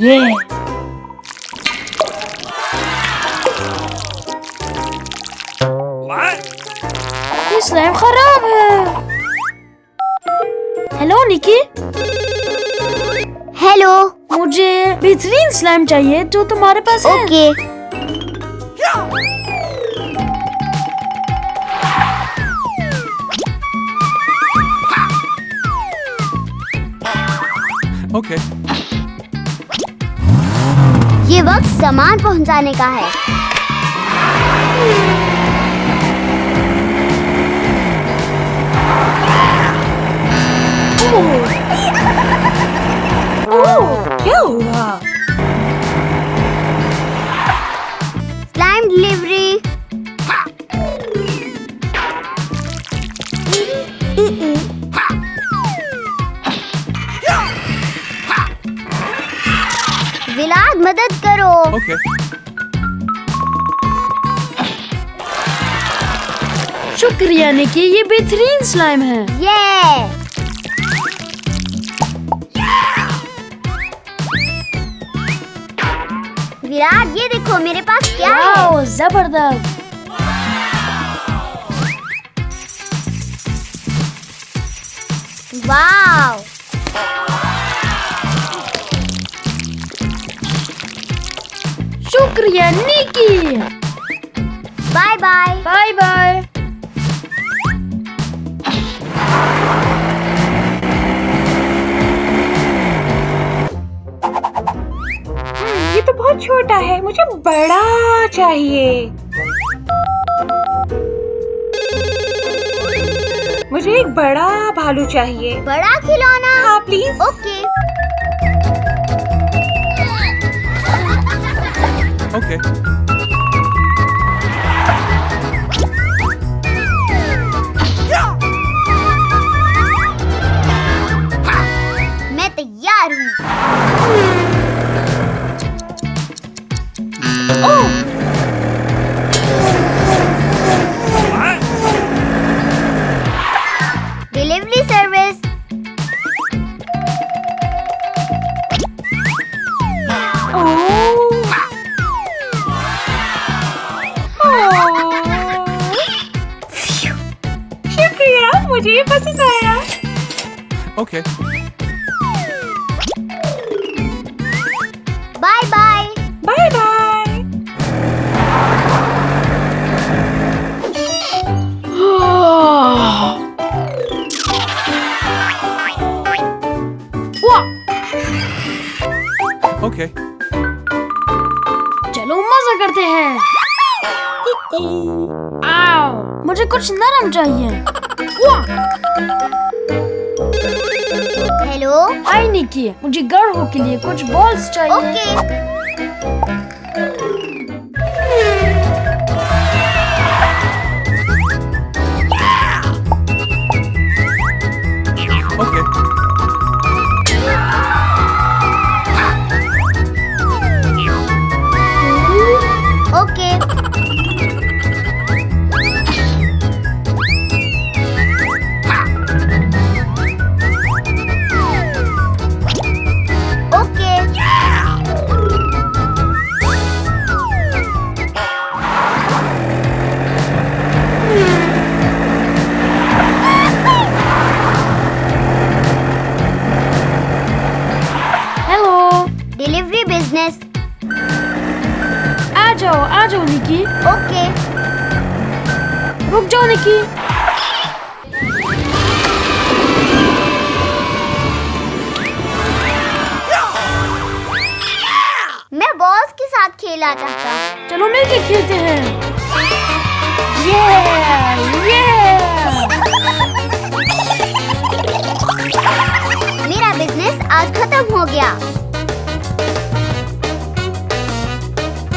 یہ سلائم خراب ہے. ہیلو نکی. ہیلو. مجھے بہترین سلائم چاہیے جو تمہارے پاس ہے. اوکے. اوکے. یہ وقت سامان پہنچانے کا ہے. کیا ہوا؟ Slime delivery. ولاد مدد کرو. اوکے. شکریہ نکی، یہ بہترین سلائم ہے. وراٹ یہ دیکھو میرے پاس کیا ہے. واو زبردست. واو. شکریہ Nikki. Bye bye. Bye bye. یہ تو بہت چھوٹا ہے، مجھے بڑا چاہیے. مجھے ایک بڑا بھالو چاہیے. بڑا کھلونا. ہاں پلیز. اوکے. اوکے. میں تیار ہوں. Delivery service. شکریہ، مجھے یہ پسند آیا. Okay. Bye bye. Bye bye. Okay. چلو مزہ کرتے ہیں. مجھے کچھ نرم چاہیے. ہیلو. ہائی نکی، مجھے گڑھوں کے لیے کچھ بالز چاہیے. Okay. Okay. Okay. Okay. Hello. Delivery business. آ جاؤ نکی. اوکے. رک جاؤ نکی. میں بالز کے ساتھ کھیلا چاہتا. چلو مل کے کھیلتے ہیں.